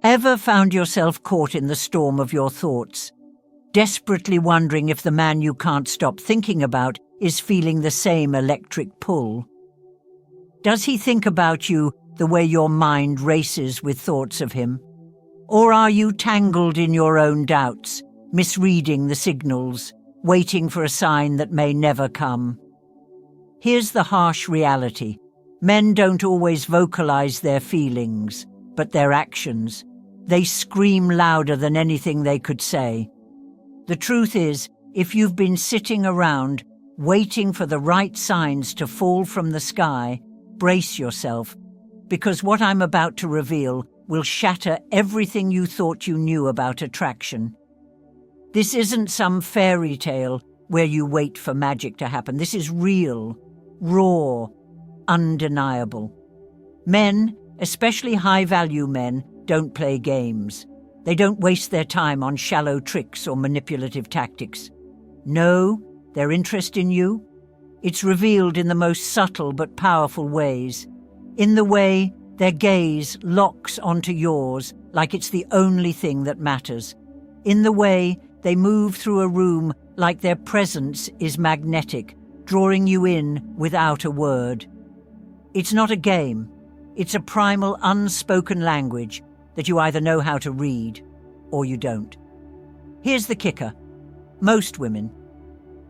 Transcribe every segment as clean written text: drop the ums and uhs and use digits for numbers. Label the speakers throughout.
Speaker 1: Ever found yourself caught in the storm of your thoughts, desperately wondering if the man you can't stop thinking about is feeling the same electric pull? Does he think about you the way your mind races with thoughts of him? Or are you tangled in your own doubts, misreading the signals, waiting for a sign that may never come? Here's the harsh reality. Men don't always vocalize their feelings, but their actions. They scream louder than anything they could say. The truth is, if you've been sitting around, waiting for the right signs to fall from the sky, brace yourself, because what I'm about to reveal will shatter everything you thought you knew about attraction. This isn't some fairy tale where you wait for magic to happen. This is real, raw, undeniable. Men, especially high-value men, don't play games. They don't waste their time on shallow tricks or manipulative tactics. No, their interest in you, it's revealed in the most subtle but powerful ways. In the way their gaze locks onto yours like it's the only thing that matters. In the way they move through a room like their presence is magnetic, drawing you in without a word. It's not a game. It's a primal, unspoken language that you either know how to read or you don't. Here's the kicker. Most women,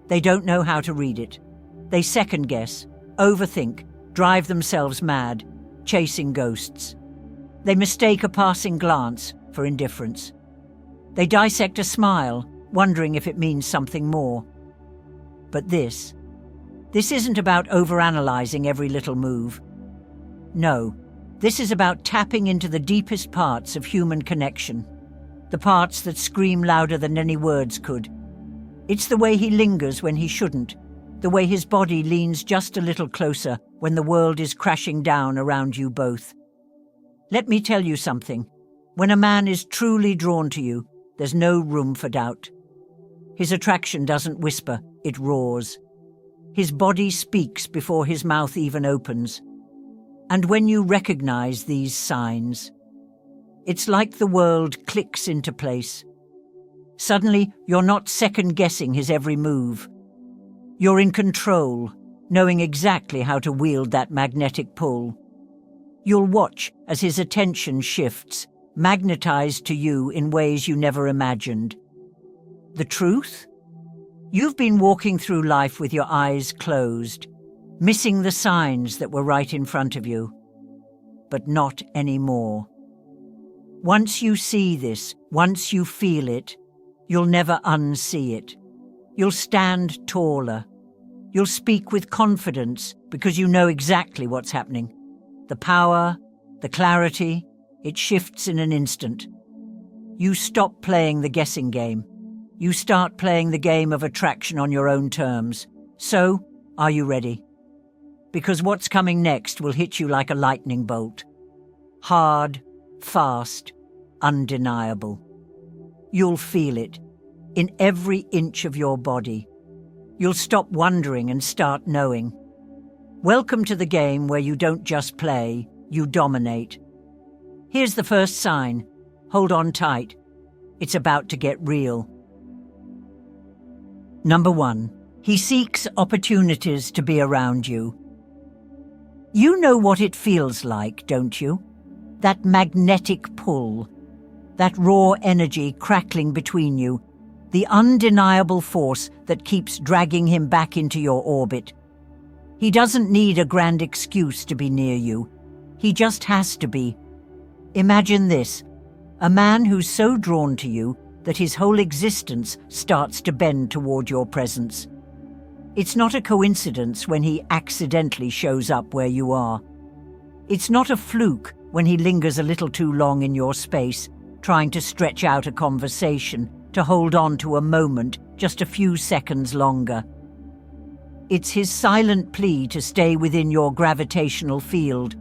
Speaker 1: they don't know how to read it. They second-guess, overthink, drive themselves mad, chasing ghosts. They mistake a passing glance for indifference. They dissect a smile, wondering if it means something more. But this isn't about overanalyzing every little move. No, this is about tapping into the deepest parts of human connection, the parts that scream louder than any words could. It's the way he lingers when he shouldn't, the way his body leans just a little closer when the world is crashing down around you both. Let me tell you something. When a man is truly drawn to you, there's no room for doubt. His attraction doesn't whisper, it roars. His body speaks before his mouth even opens. And when you recognize these signs, it's like the world clicks into place. Suddenly, you're not second-guessing his every move. You're in control, knowing exactly how to wield that magnetic pull. You'll watch as his attention shifts, magnetized to you in ways you never imagined. The truth? You've been walking through life with your eyes closed, missing the signs that were right in front of you. But not anymore. Once you see this, once you feel it, you'll never unsee it. You'll stand taller. You'll speak with confidence because you know exactly what's happening. The power, the clarity, it shifts in an instant. You stop playing the guessing game. You start playing the game of attraction on your own terms. So, are you ready? Because what's coming next will hit you like a lightning bolt. Hard, fast, undeniable. You'll feel it in every inch of your body. You'll stop wondering and start knowing. Welcome to the game where you don't just play, you dominate. Here's the first sign. Hold on tight. It's about to get real. Number 1. He seeks opportunities to be around you. You know what it feels like, don't you? That magnetic pull, that raw energy crackling between you, the undeniable force that keeps dragging him back into your orbit. He doesn't need a grand excuse to be near you. He just has to be. Imagine this, a man who's so drawn to you that his whole existence starts to bend toward your presence. It's not a coincidence when he accidentally shows up where you are. It's not a fluke when he lingers a little too long in your space, trying to stretch out a conversation, to hold on to a moment just a few seconds longer. It's his silent plea to stay within your gravitational field.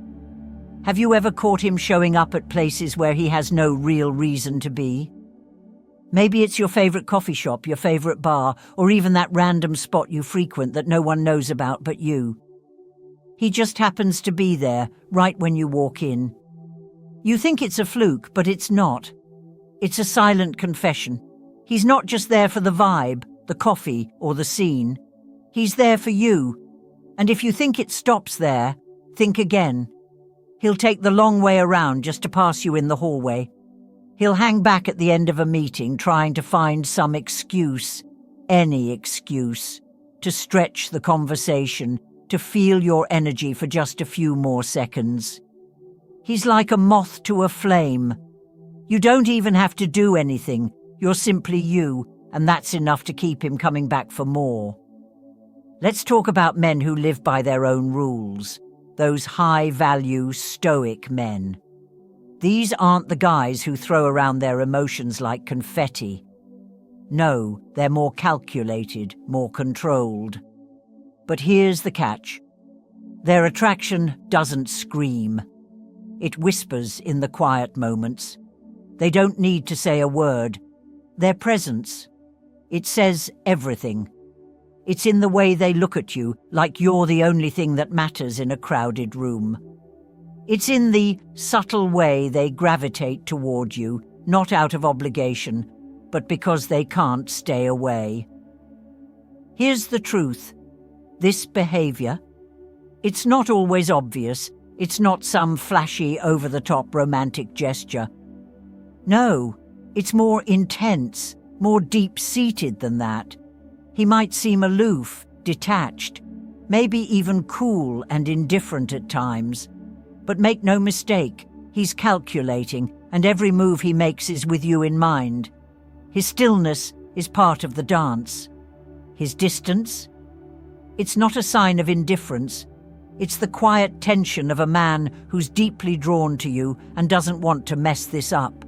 Speaker 1: Have you ever caught him showing up at places where he has no real reason to be? Maybe it's your favorite coffee shop, your favorite bar, or even that random spot you frequent that no one knows about but you. He just happens to be there right when you walk in. You think it's a fluke, but it's not. It's a silent confession. He's not just there for the vibe, the coffee, or the scene. He's there for you. And if you think it stops there, think again. He'll take the long way around just to pass you in the hallway. He'll hang back at the end of a meeting trying to find some excuse, any excuse, to stretch the conversation, to feel your energy for just a few more seconds. He's like a moth to a flame. You don't even have to do anything. You're simply you, and that's enough to keep him coming back for more. Let's talk about men who live by their own rules. Those high-value, stoic men. These aren't the guys who throw around their emotions like confetti. No, they're more calculated, more controlled. But here's the catch. Their attraction doesn't scream. It whispers in the quiet moments. They don't need to say a word. Their presence. It says everything. It's in the way they look at you, like you're the only thing that matters in a crowded room. It's in the subtle way they gravitate toward you, not out of obligation, but because they can't stay away. Here's the truth. This behavior, it's not always obvious. It's not some flashy, over-the-top romantic gesture. No, it's more intense, more deep-seated than that. He might seem aloof, detached, maybe even cool and indifferent at times. But make no mistake, he's calculating, and every move he makes is with you in mind. His stillness is part of the dance. His distance? It's not a sign of indifference. It's the quiet tension of a man who's deeply drawn to you and doesn't want to mess this up.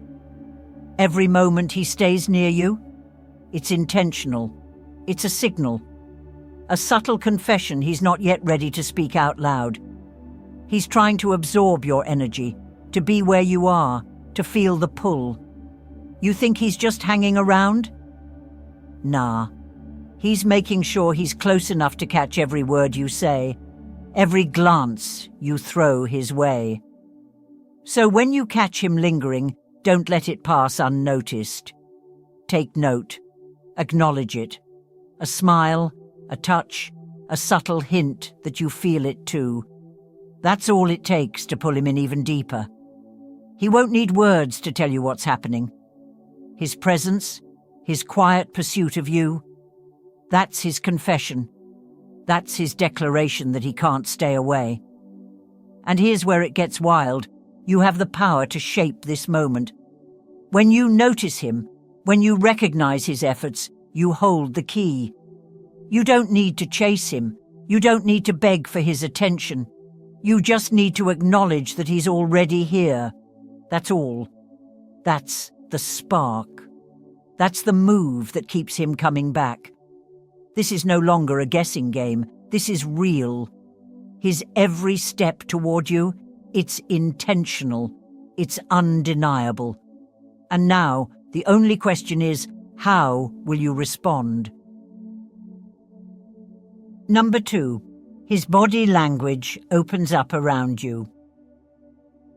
Speaker 1: Every moment he stays near you, it's intentional. It's a signal. A subtle confession he's not yet ready to speak out loud. He's trying to absorb your energy, to be where you are, to feel the pull. You think he's just hanging around? Nah. He's making sure he's close enough to catch every word you say, every glance you throw his way. So when you catch him lingering, don't let it pass unnoticed. Take note. Acknowledge it. A smile, a touch, a subtle hint that you feel it too. That's all it takes to pull him in even deeper. He won't need words to tell you what's happening. His presence, his quiet pursuit of you, that's his confession. That's his declaration that he can't stay away. And here's where it gets wild. You have the power to shape this moment. When you notice him, when you recognize his efforts, you hold the key. You don't need to chase him. You don't need to beg for his attention. You just need to acknowledge that he's already here. That's all. That's the spark. That's the move that keeps him coming back. This is no longer a guessing game. This is real. His every step toward you, it's intentional. It's undeniable. And now, the only question is, how will you respond? Number 2. His body language opens up around you.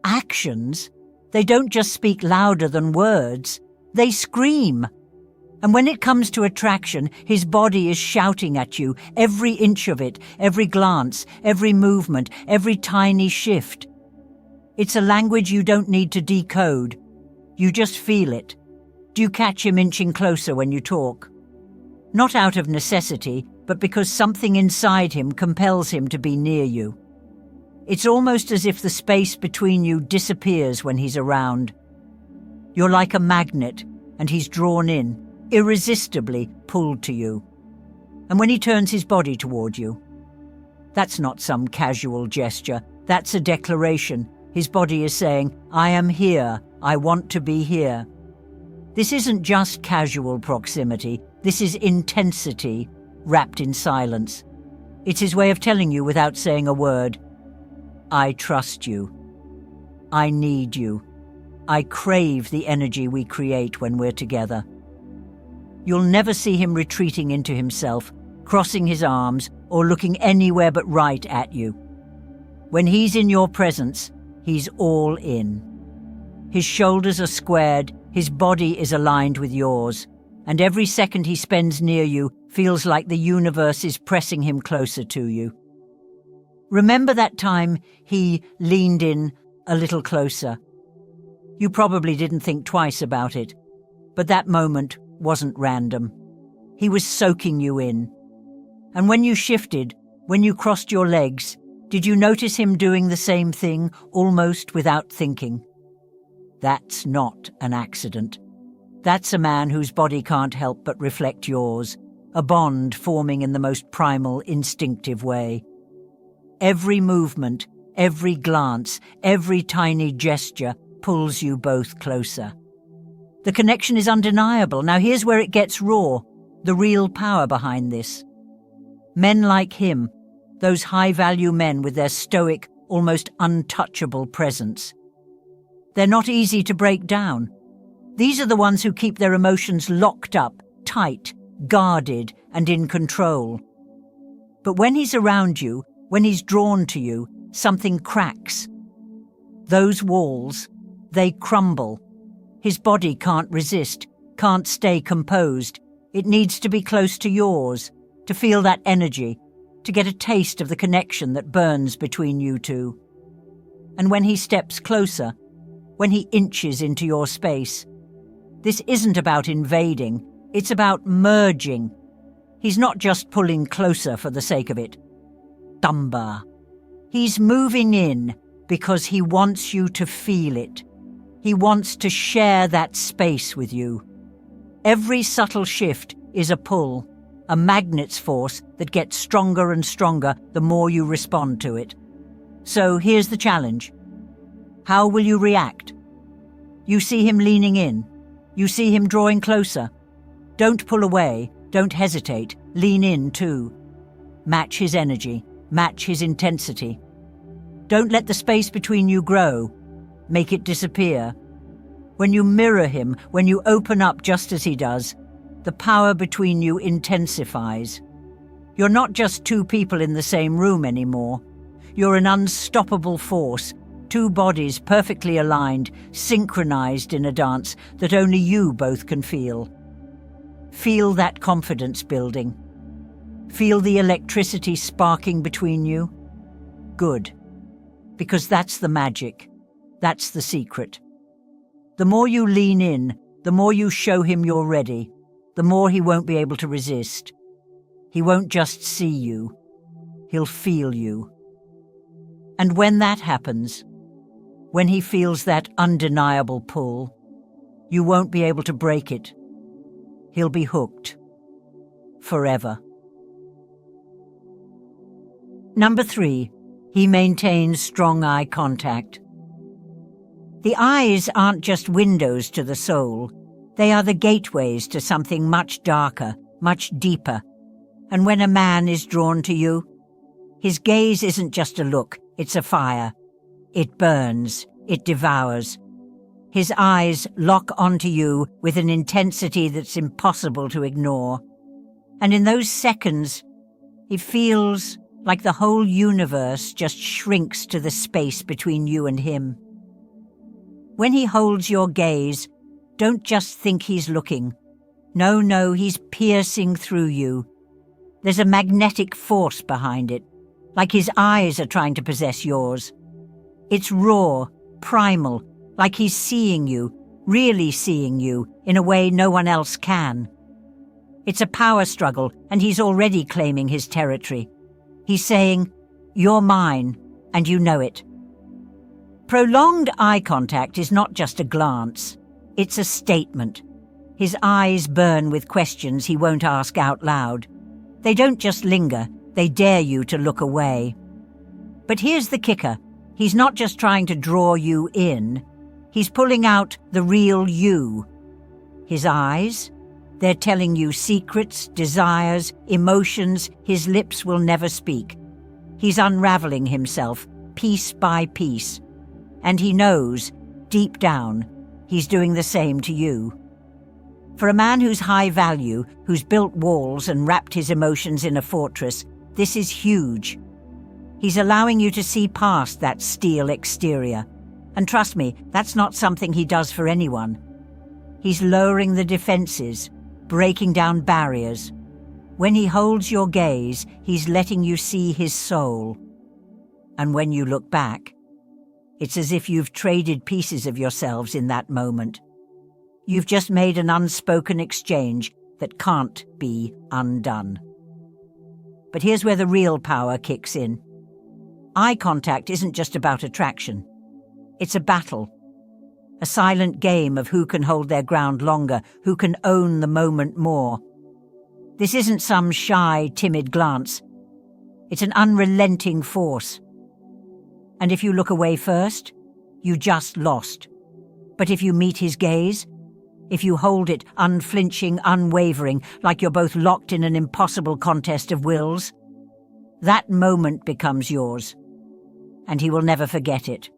Speaker 1: Actions? They don't just speak louder than words. They scream. And when it comes to attraction, his body is shouting at you, every inch of it, every glance, every movement, every tiny shift. It's a language you don't need to decode. You just feel it. Do you catch him inching closer when you talk? Not out of necessity, but because something inside him compels him to be near you. It's almost as if the space between you disappears when he's around. You're like a magnet, and he's drawn in, irresistibly pulled to you. And when he turns his body toward you, that's not some casual gesture, that's a declaration. His body is saying, I am here, I want to be here. This isn't just casual proximity, this is intensity, wrapped in silence. It's his way of telling you without saying a word, I trust you. I need you. I crave the energy we create when we're together. You'll never see him retreating into himself, crossing his arms, or looking anywhere but right at you. When he's in your presence, he's all in. His shoulders are squared, his body is aligned with yours, and every second he spends near you feels like the universe is pressing him closer to you. Remember that time he leaned in a little closer? You probably didn't think twice about it, but that moment wasn't random. He was soaking you in. And when you shifted, when you crossed your legs, did you notice him doing the same thing, almost without thinking? That's not an accident. That's a man whose body can't help but reflect yours, a bond forming in the most primal, instinctive way. Every movement, every glance, every tiny gesture pulls you both closer. The connection is undeniable. Now here's where it gets raw, the real power behind this. Men like him, those high-value men with their stoic, almost untouchable presence. They're not easy to break down. These are the ones who keep their emotions locked up, tight, guarded, and in control. But when he's around you, when he's drawn to you, something cracks. Those walls, they crumble. His body can't resist, can't stay composed. It needs to be close to yours, to feel that energy, to get a taste of the connection that burns between you two. And when he steps closer, when he inches into your space, this isn't about invading, it's about merging. He's not just pulling closer for the sake of it. Dumba. He's moving in because he wants you to feel it. He wants to share that space with you. Every subtle shift is a pull, a magnet's force that gets stronger and stronger the more you respond to it. So here's the challenge. How will you react? You see him leaning in. You see him drawing closer. Don't pull away. Don't hesitate. Lean in too. Match his energy. Match his intensity. Don't let the space between you grow. Make it disappear. When you mirror him, when you open up just as he does, the power between you intensifies. You're not just two people in the same room anymore. You're an unstoppable force, two bodies perfectly aligned, synchronized in a dance that only you both can feel. Feel that confidence building. Feel the electricity sparking between you. Good. Because that's the magic. That's the secret. The more you lean in, the more you show him you're ready, the more he won't be able to resist. He won't just see you. He'll feel you. And when that happens, when he feels that undeniable pull, you won't be able to break it. He'll be hooked. Forever. Number 3, he maintains strong eye contact. The eyes aren't just windows to the soul. They are the gateways to something much darker, much deeper. And when a man is drawn to you, his gaze isn't just a look, it's a fire. It burns, it devours. His eyes lock onto you with an intensity that's impossible to ignore. And in those seconds, it feels like the whole universe just shrinks to the space between you and him. When he holds your gaze, don't just think he's looking. No, he's piercing through you. There's a magnetic force behind it, like his eyes are trying to possess yours. It's raw, primal, like he's seeing you, really seeing you, in a way no one else can. It's a power struggle, and he's already claiming his territory. He's saying, "You're mine, and you know it." Prolonged eye contact is not just a glance. It's a statement. His eyes burn with questions he won't ask out loud. They don't just linger, they dare you to look away. But here's the kicker. He's not just trying to draw you in. He's pulling out the real you. His eyes, they're telling you secrets, desires, emotions his lips will never speak. He's unraveling himself, piece by piece. And he knows, deep down, he's doing the same to you. For a man who's high value, who's built walls and wrapped his emotions in a fortress, this is huge. He's allowing you to see past that steel exterior, And trust me, that's not something he does for anyone. He's lowering the defenses, breaking down barriers. When he holds your gaze, he's letting you see his soul. And when you look back, it's as if you've traded pieces of yourselves in that moment. You've just made an unspoken exchange that can't be undone. But here's where the real power kicks in. Eye contact isn't just about attraction. It's a battle. A silent game of who can hold their ground longer, who can own the moment more. This isn't some shy, timid glance. It's an unrelenting force. And if you look away first, you just lost. But if you meet his gaze, if you hold it unflinching, unwavering, like you're both locked in an impossible contest of wills, that moment becomes yours. And he will never forget it.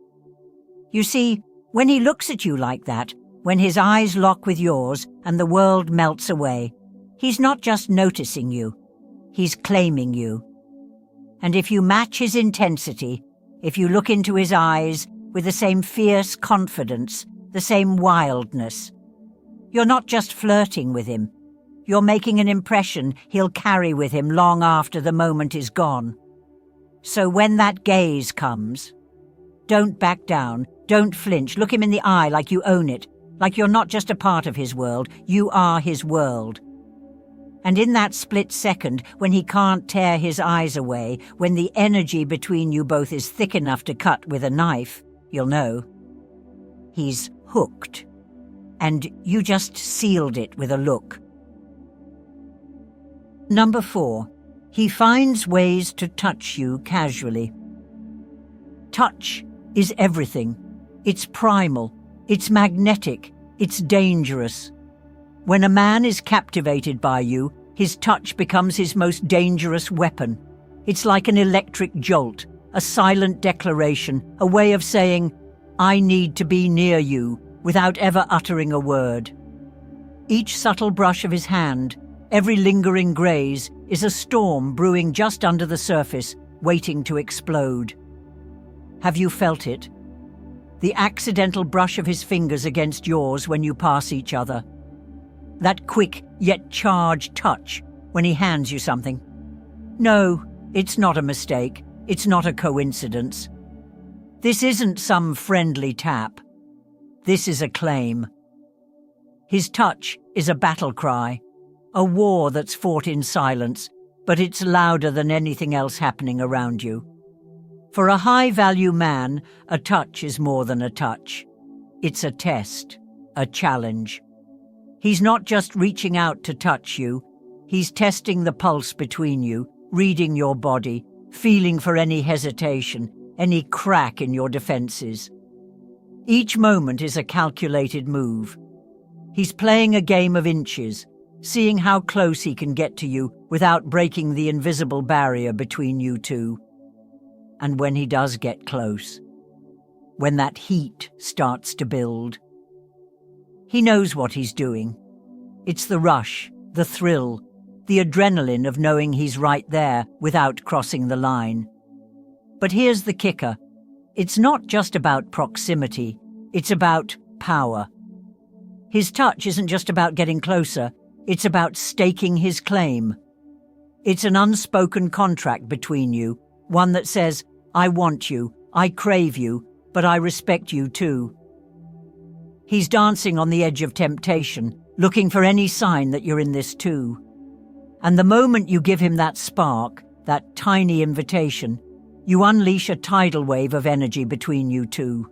Speaker 1: You see, when he looks at you like that, when his eyes lock with yours and the world melts away, he's not just noticing you, he's claiming you. And if you match his intensity, if you look into his eyes with the same fierce confidence, the same wildness, you're not just flirting with him, you're making an impression he'll carry with him long after the moment is gone. So when that gaze comes, don't back down, don't flinch, look him in the eye like you own it, like you're not just a part of his world, you are his world. And in that split second, when he can't tear his eyes away, when the energy between you both is thick enough to cut with a knife, you'll know. He's hooked. And you just sealed it with a look. Number 4. He finds ways to touch you casually. Touch is everything. It's primal. It's magnetic. It's dangerous. When a man is captivated by you, his touch becomes his most dangerous weapon. It's like an electric jolt, a silent declaration, a way of saying, I need to be near you, without ever uttering a word. Each subtle brush of his hand, every lingering graze, is a storm brewing just under the surface, waiting to explode. Have you felt it? The accidental brush of his fingers against yours when you pass each other. That quick yet charged touch when he hands you something. No, it's not a mistake. It's not a coincidence. This isn't some friendly tap. This is a claim. His touch is a battle cry, a war that's fought in silence, but it's louder than anything else happening around you. For a high-value man, a touch is more than a touch. It's a test, a challenge. He's not just reaching out to touch you, he's testing the pulse between you, reading your body, feeling for any hesitation, any crack in your defenses. Each moment is a calculated move. He's playing a game of inches, seeing how close he can get to you without breaking the invisible barrier between you two. And when he does get close, when that heat starts to build, he knows what he's doing. It's the rush, the thrill, the adrenaline of knowing he's right there without crossing the line. But here's the kicker. It's not just about proximity, it's about power. His touch isn't just about getting closer, it's about staking his claim. It's an unspoken contract between you, one that says, I want you, I crave you, but I respect you too. He's dancing on the edge of temptation, looking for any sign that you're in this too. And the moment you give him that spark, that tiny invitation, you unleash a tidal wave of energy between you two.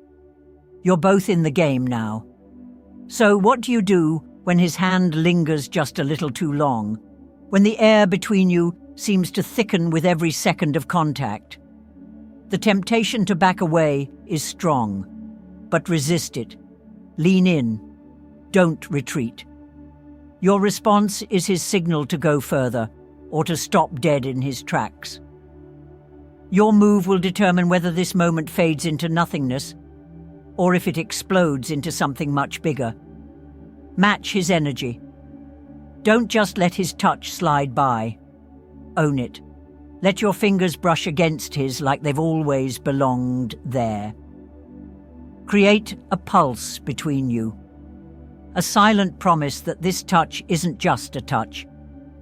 Speaker 1: You're both in the game now. So what do you do when his hand lingers just a little too long, when the air between you seems to thicken with every second of contact? The temptation to back away is strong, but resist it. Lean in. Don't retreat. Your response is his signal to go further, or to stop dead in his tracks. Your move will determine whether this moment fades into nothingness, or if it explodes into something much bigger. Match his energy. Don't just let his touch slide by. Own it. Let your fingers brush against his like they've always belonged there. Create a pulse between you. A silent promise that this touch isn't just a touch.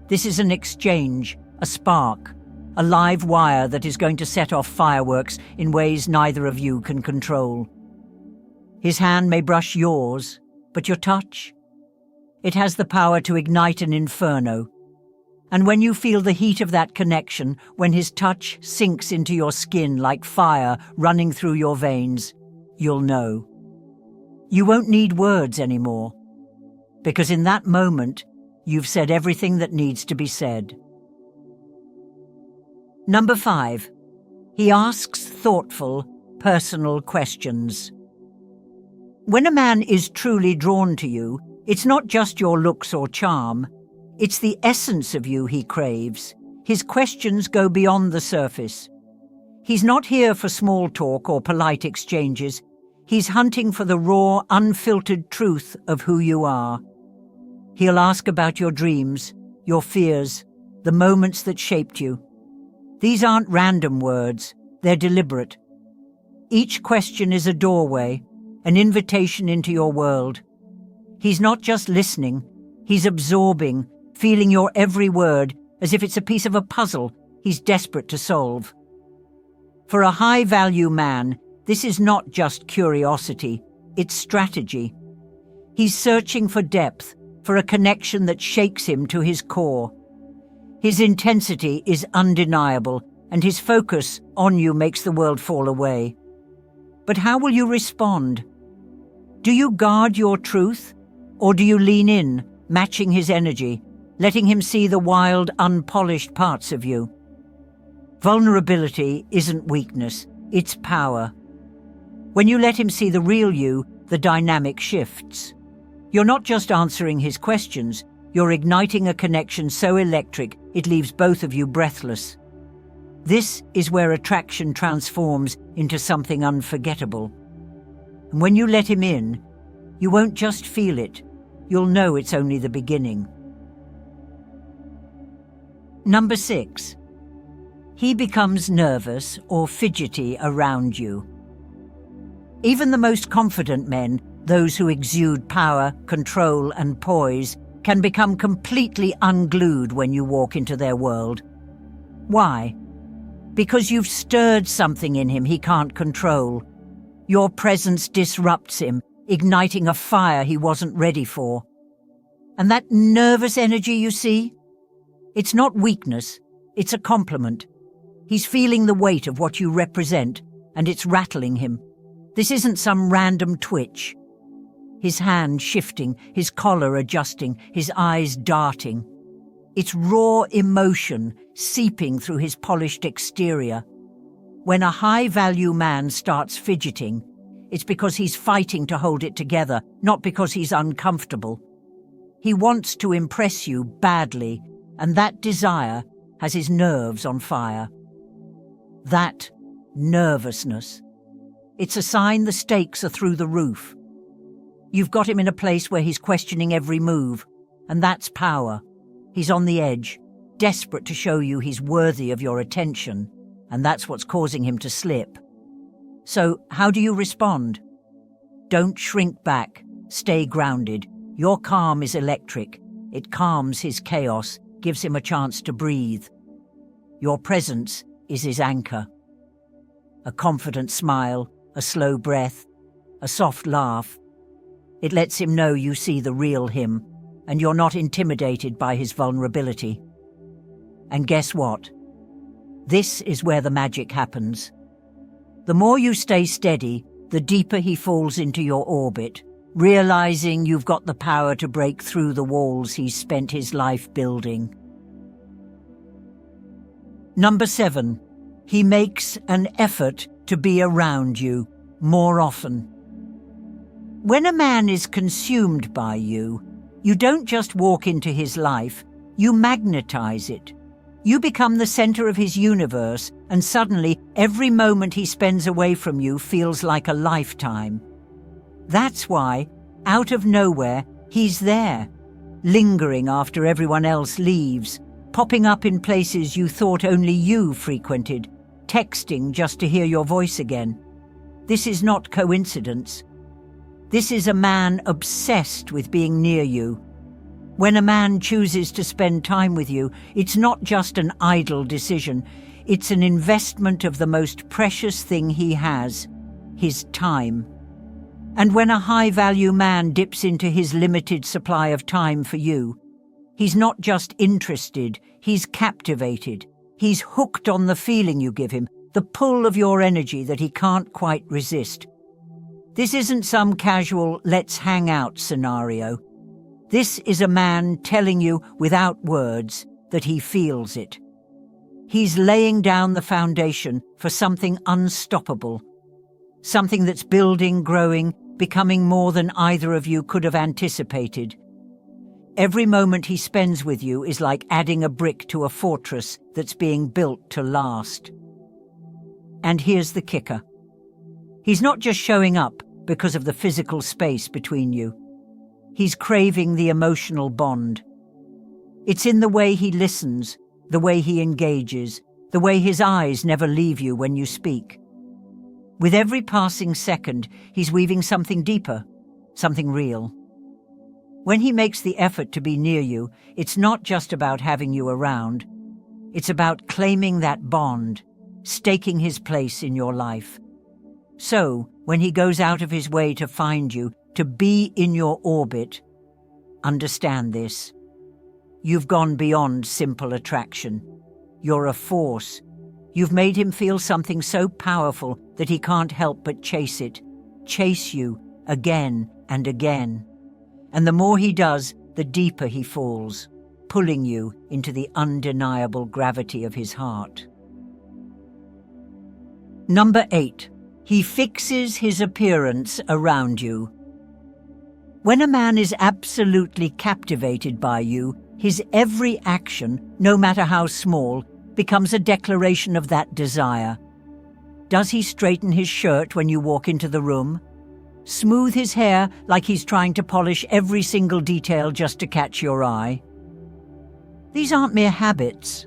Speaker 1: This is an exchange, a spark, a live wire that is going to set off fireworks in ways neither of you can control. His hand may brush yours, but your touch? It has the power to ignite an inferno. And when you feel the heat of that connection, when his touch sinks into your skin like fire running through your veins, you'll know. You won't need words anymore, because in that moment, you've said everything that needs to be said. Number 5. He asks thoughtful, personal questions. When a man is truly drawn to you, it's not just your looks or charm, it's the essence of you he craves. His questions go beyond the surface. He's not here for small talk or polite exchanges. He's hunting for the raw, unfiltered truth of who you are. He'll ask about your dreams, your fears, the moments that shaped you. These aren't random words, they're deliberate. Each question is a doorway, an invitation into your world. He's not just listening, he's absorbing, feeling your every word as if it's a piece of a puzzle he's desperate to solve. For a high-value man, this is not just curiosity, it's strategy. He's searching for depth, for a connection that shakes him to his core. His intensity is undeniable, and his focus on you makes the world fall away. But how will you respond? Do you guard your truth, or do you lean in, matching his energy, letting him see the wild, unpolished parts of you? Vulnerability isn't weakness, it's power. When you let him see the real you, the dynamic shifts. You're not just answering his questions, you're igniting a connection so electric it leaves both of you breathless. This is where attraction transforms into something unforgettable. And when you let him in, you won't just feel it, you'll know it's only the beginning. Number 6. He becomes nervous or fidgety around you. Even the most confident men, those who exude power, control, and poise, can become completely unglued when you walk into their world. Why? Because you've stirred something in him he can't control. Your presence disrupts him, igniting a fire he wasn't ready for. And that nervous energy you see? It's not weakness, it's a compliment. He's feeling the weight of what you represent, and it's rattling him. This isn't some random twitch. His hand shifting, his collar adjusting, his eyes darting. It's raw emotion seeping through his polished exterior. When a high-value man starts fidgeting, it's because he's fighting to hold it together, not because he's uncomfortable. He wants to impress you badly, and that desire has his nerves on fire. That nervousness. It's a sign the stakes are through the roof. You've got him in a place where he's questioning every move, and that's power. He's on the edge, desperate to show you he's worthy of your attention, and that's what's causing him to slip. So, how do you respond? Don't shrink back. Stay grounded. Your calm is electric. It calms his chaos, gives him a chance to breathe. Your presence is his anchor. A confident smile, a slow breath, a soft laugh. It lets him know you see the real him, and you're not intimidated by his vulnerability. And guess what? This is where the magic happens. The more you stay steady, the deeper he falls into your orbit, realizing you've got the power to break through the walls he's spent his life building. Number 7. He makes an effort to be around you more often. When a man is consumed by you, you don't just walk into his life, you magnetize it. You become the center of his universe, and suddenly every moment he spends away from you feels like a lifetime. That's why, out of nowhere, he's there, lingering after everyone else leaves, popping up in places you thought only you frequented, texting just to hear your voice again. This is not coincidence. This is a man obsessed with being near you. When a man chooses to spend time with you, it's not just an idle decision. It's an investment of the most precious thing he has, his time. And when a high-value man dips into his limited supply of time for you, he's not just interested, he's captivated. He's hooked on the feeling you give him, the pull of your energy that he can't quite resist. This isn't some casual let's hang out scenario. This is a man telling you without words that he feels it. He's laying down the foundation for something unstoppable, something that's building, growing, becoming more than either of you could have anticipated. Every moment he spends with you is like adding a brick to a fortress that's being built to last. And here's the kicker. He's not just showing up because of the physical space between you. He's craving the emotional bond. It's in the way he listens, the way he engages, the way his eyes never leave you when you speak. With every passing second, he's weaving something deeper, something real. When he makes the effort to be near you, it's not just about having you around. It's about claiming that bond, staking his place in your life. So, when he goes out of his way to find you, to be in your orbit, understand this. You've gone beyond simple attraction. You're a force. You've made him feel something so powerful that he can't help but chase it, chase you again and again. And the more he does, the deeper he falls, pulling you into the undeniable gravity of his heart. Number 8. He fixes his appearance around you. When a man is absolutely captivated by you, his every action, no matter how small, becomes a declaration of that desire. Does he straighten his shirt when you walk into the room? Smooth his hair like he's trying to polish every single detail just to catch your eye? These aren't mere habits.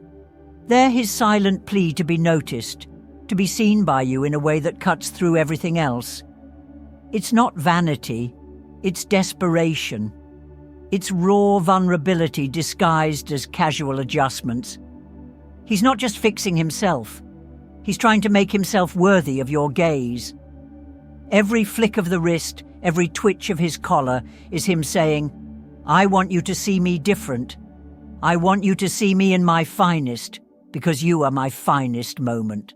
Speaker 1: They're his silent plea to be noticed, to be seen by you in a way that cuts through everything else. It's not vanity, it's desperation. It's raw vulnerability disguised as casual adjustments. He's not just fixing himself. He's trying to make himself worthy of your gaze. Every flick of the wrist, every twitch of his collar is him saying, I want you to see me different. I want you to see me in my finest, because you are my finest moment.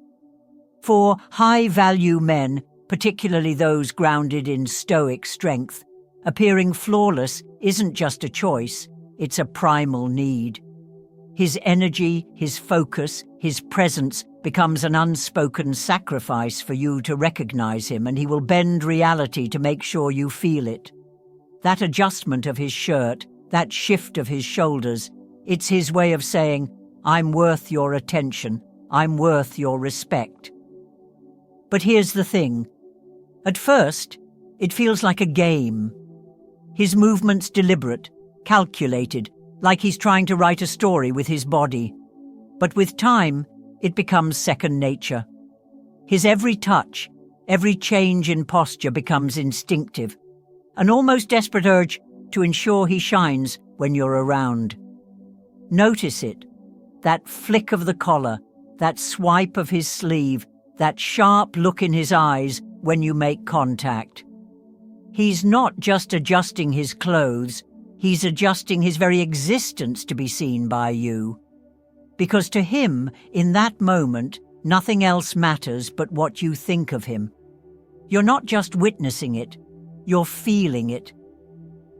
Speaker 1: For high-value men, particularly those grounded in stoic strength, appearing flawless isn't just a choice, it's a primal need. His energy, his focus, his presence becomes an unspoken sacrifice for you to recognize him, and he will bend reality to make sure you feel it. That adjustment of his shirt, that shift of his shoulders, it's his way of saying, I'm worth your attention, I'm worth your respect. But here's the thing. At first, it feels like a game. His movements deliberate, calculated, like he's trying to write a story with his body. But with time, it becomes second nature. His every touch, every change in posture becomes instinctive, an almost desperate urge to ensure he shines when you're around. Notice it, that flick of the collar, that swipe of his sleeve, that sharp look in his eyes when you make contact. He's not just adjusting his clothes, he's adjusting his very existence to be seen by you. Because to him, in that moment, nothing else matters but what you think of him. You're not just witnessing it, you're feeling it.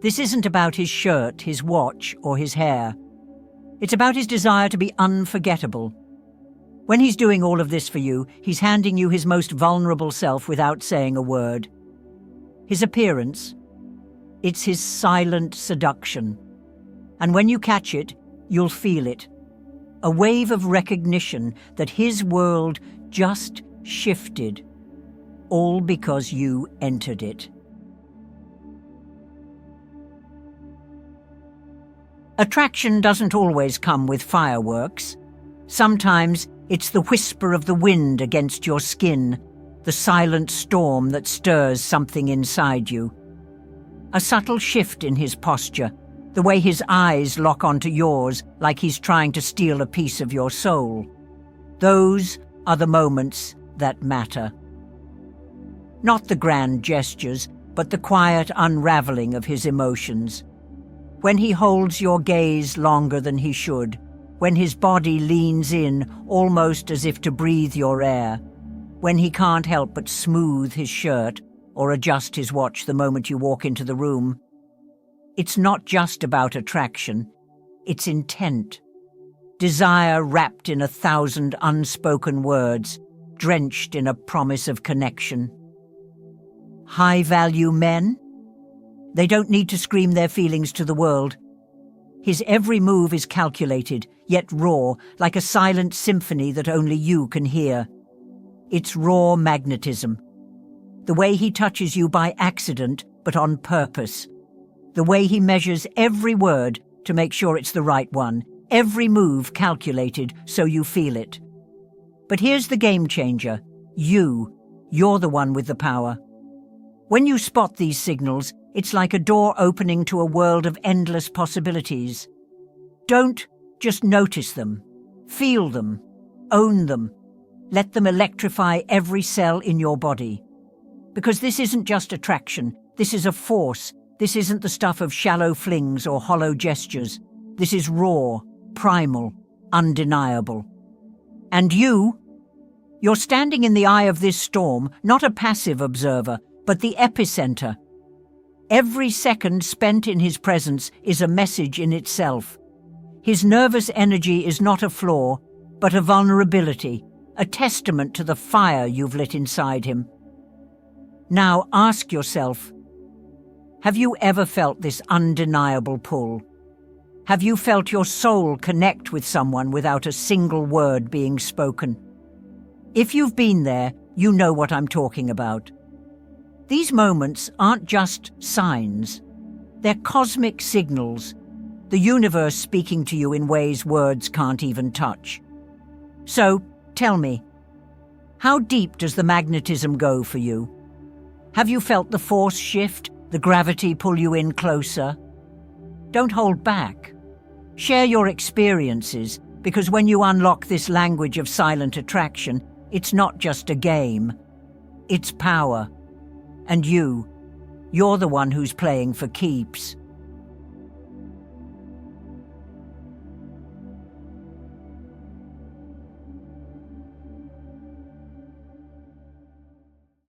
Speaker 1: This isn't about his shirt, his watch, or his hair. It's about his desire to be unforgettable. When he's doing all of this for you, he's handing you his most vulnerable self without saying a word. His appearance, it's his silent seduction. And when you catch it, you'll feel it. A wave of recognition that his world just shifted, all because you entered it. Attraction doesn't always come with fireworks. Sometimes it's the whisper of the wind against your skin, the silent storm that stirs something inside you. A subtle shift in his posture, the way his eyes lock onto yours like he's trying to steal a piece of your soul. Those are the moments that matter. Not the grand gestures, but the quiet unraveling of his emotions. When he holds your gaze longer than he should, when his body leans in almost as if to breathe your air, when he can't help but smooth his shirt or adjust his watch the moment you walk into the room. It's not just about attraction, it's intent. Desire wrapped in 1,000 unspoken words, drenched in a promise of connection. High-value men? They don't need to scream their feelings to the world. His every move is calculated, yet raw, like a silent symphony that only you can hear. It's raw magnetism. The way he touches you by accident, but on purpose. The way he measures every word to make sure it's the right one, every move calculated so you feel it. But here's the game changer. You're the one with the power. When you spot these signals, it's like a door opening to a world of endless possibilities. Don't just notice them. Feel them. Own them. Let them electrify every cell in your body. Because this isn't just attraction. This is a force. This isn't the stuff of shallow flings or hollow gestures. This is raw, primal, undeniable. And you're standing in the eye of this storm, not a passive observer, but the epicenter. Every second spent in his presence is a message in itself. His nervous energy is not a flaw, but a vulnerability, a testament to the fire you've lit inside him. Now ask yourself, have you ever felt this undeniable pull? Have you felt your soul connect with someone without a single word being spoken? If you've been there, you know what I'm talking about. These moments aren't just signs. They're cosmic signals, the universe speaking to you in ways words can't even touch. So, tell me, how deep does the magnetism go for you? Have you felt the force shift, the gravity pull you in closer? Don't hold back. Share your experiences, because when you unlock this language of silent attraction, it's not just a game. It's power. And you're the one who's playing for keeps.